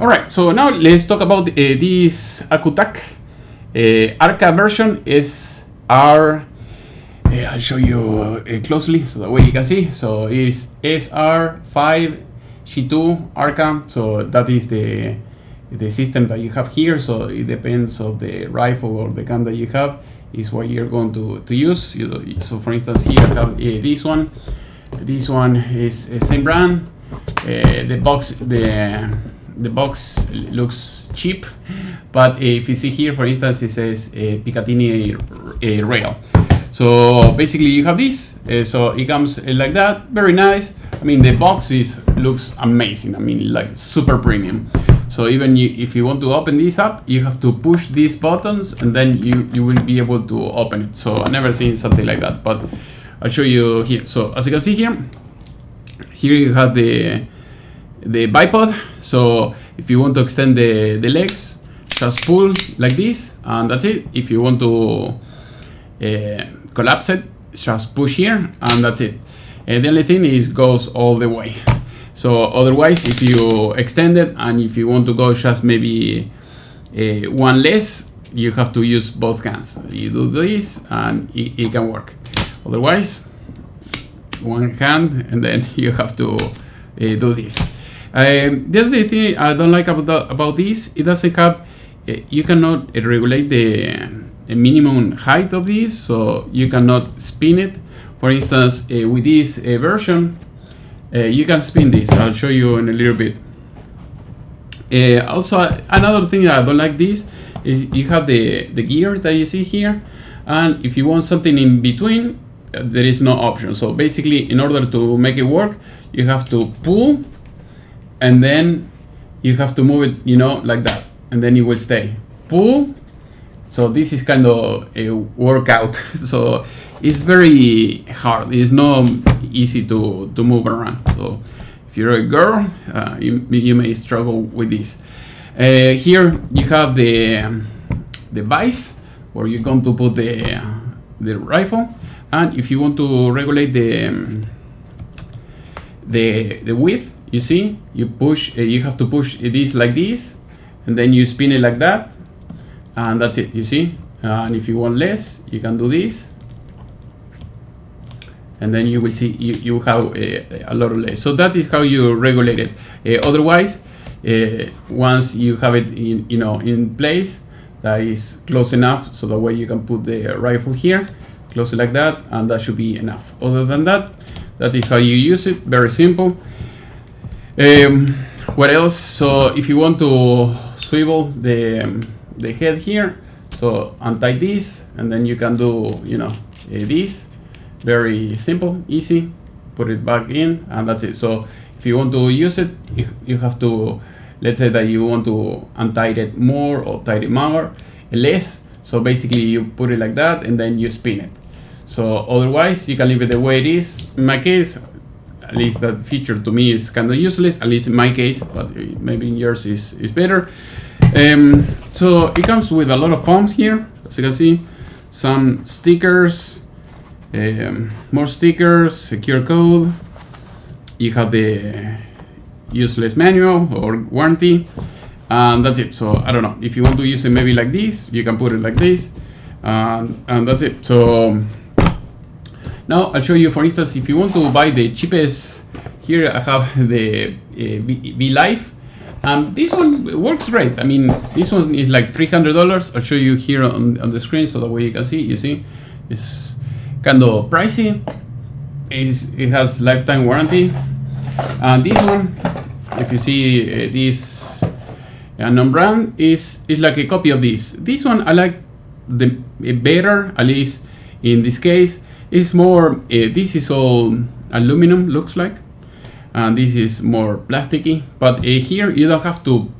All right, so now let's talk about this ACCU TAC Arca version is our. I'll show you closely so that way you can see. So it's SR5G2 Arca. So that is the system that you have here. So it depends on the rifle or the gun that you have is what you're going to use. So for instance, here I have this one. This one is the same brand. The box looks cheap, but if you see here, for instance, it says Picatinny rail. So basically you have this, so it comes like that, very nice. I mean, the box looks amazing. I mean, like super premium. So even if you want to open this up, you have to push these buttons and then you will be able to open it. So I've never seen something like that, but I'll show you here. So as you can see here you have the bipod. So if you want to extend the legs, just pull like this and that's it. If you want to collapse it, just push here and that's it. And the only thing is goes all the way. So otherwise, if you extend it and if you want to go just maybe one less, you have to use both hands. You do this and it can work. Otherwise, one hand and then you have to do this. The other thing I don't like about this, it doesn't have, you cannot regulate the minimum height of this, so you cannot spin it. For instance, with this version, you can spin this. I'll show you in a little bit. Also, another thing that I don't like this is you have the gear that you see here, and if you want something in between, there is no option. So basically, in order to make it work, you have to pull, and then you have to move it, you know, like that, and then it will stay. Pull. So this is kind of a workout. So it's very hard. It's not easy to move around. So if you're a girl, you may struggle with this. Here you have the vise where you're going to put the rifle, and if you want to regulate the width, you see, you push. You have to push this like this, and then you spin it like that, and that's it. You see, and if you want less, you can do this. And then you will see you have a lot of less. So that is how you regulate it. Otherwise, once you have it in place, that is close enough, so that way you can put the rifle here, close it like that, and that should be enough. Other than that, that is how you use it. Very simple. What else? So if you want to swivel the head here, so untie this, and then you can do this. Very simple, easy. Put it back in, and that's it. So if you want to use it, you have to, let's say that you want to untie it more or tie it more, less. So basically you put it like that and then you spin it. So otherwise you can leave it the way it is. In my case, at least that feature to me is kind of useless, at least in my case, but maybe in yours is better. So it comes with a lot of foams here, as you can see, some stickers, more stickers, secure code. You have the useless manual or warranty, and that's it. So I don't know, if you want to use it maybe like this, you can put it like this, and that's it. So now I'll show you, for instance, if you want to buy the cheapest, here I have the V Life. This one works great. I mean, this one is like $300. I'll show you here on the screen so that way you can see. You see, it's kind of pricey. It has lifetime warranty. And this one, if you see this unknown brand, is like a copy of this. This one I like the better, at least in this case. It's more, this is all aluminum, looks like. And this is more plasticky, but here you don't have to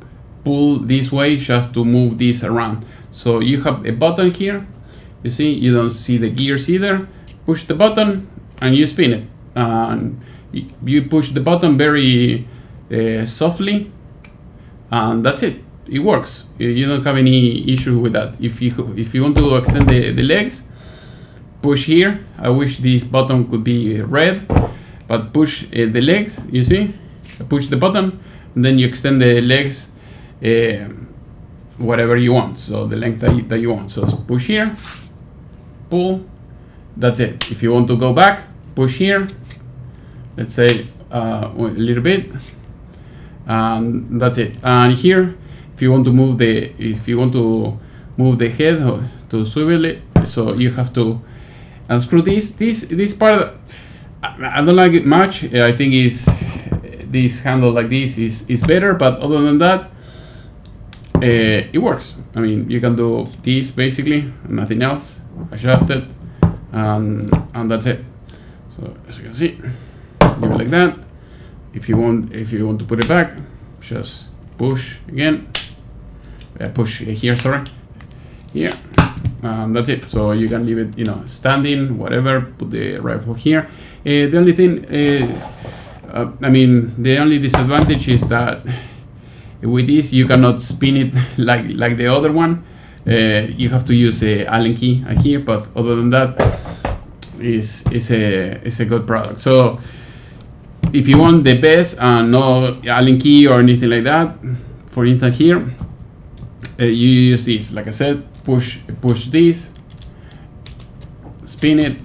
pull this way just to move this around. So you have a button here, you see, you don't see the gears either. Push the button and you spin it. And you push the button very softly, and that's it. It works. You don't have any issue with that. If you want to extend the legs, push here. I wish this button could be red. But push the legs, you see, push the button, and then you extend the legs whatever you want, so the length that you want. So push here, pull, that's it. If you want to go back, push here, let's say a little bit, and that's it. And here, if you want to move the head or to swivel it, so you have to unscrew this part. I don't like it much. I think this handle like this is better, but other than that, it works. I mean, you can do this basically, nothing else. Adjust it, and that's it. So as you can see, leave it like that. If you want to put it back, just push again. Push here, sorry, here. That's it. So you can leave it, standing, whatever. Put the rifle here. The only thing, the only disadvantage is that with this you cannot spin it like the other one. You have to use a Allen key here, but other than that, it's a good product. So if you want the best and no Allen key or anything like that, for instance here, you use this. Like I said, push this, spin it,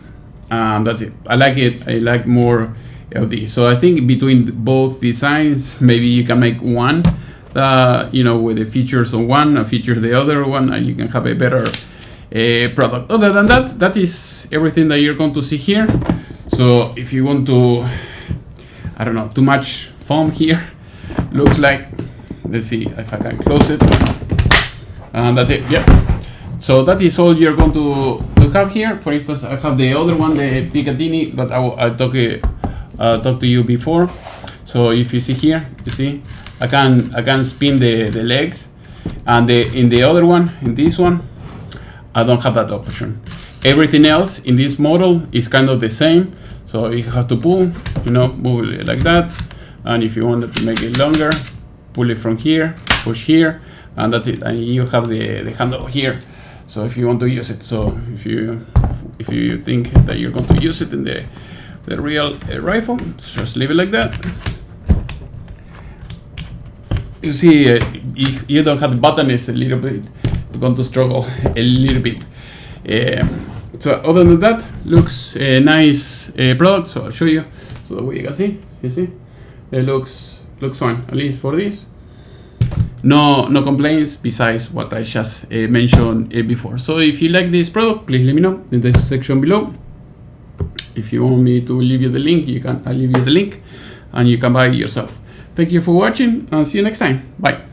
and that's it. I like it. I like more of these. So I think between both designs, maybe you can make one, with the features on one and features the other one, and you can have a better product. Other than that, that is everything that you're going to see here. So if you want to, I don't know, too much foam here, looks like, let's see if I can close it, and that's it. Yeah. So that is all you're going to have here. For instance, I have the other one, the Picatinny, that I talked to you before. So if you see here, you see, I can spin the legs, and in the other one, in this one, I don't have that option. Everything else in this model is kind of the same. So you have to pull, move it like that, and if you wanted to make it longer, pull it from here, push here, and that's it. And you have the handle here. So if you want to use it, so if you think that you're going to use it in the real rifle, just leave it like that. You see, you don't have the button, it's a little bit, you're going to struggle a little bit. So other than that, looks a nice product. So I'll show you, so that way you can see. You see, it looks fine, at least for this. No complaints besides what I just mentioned before. So if you like this product, please let me know in the section below. If you want me to leave you the link, I'll leave you the link, and you can buy it yourself. Thank you for watching, and see you next time. Bye.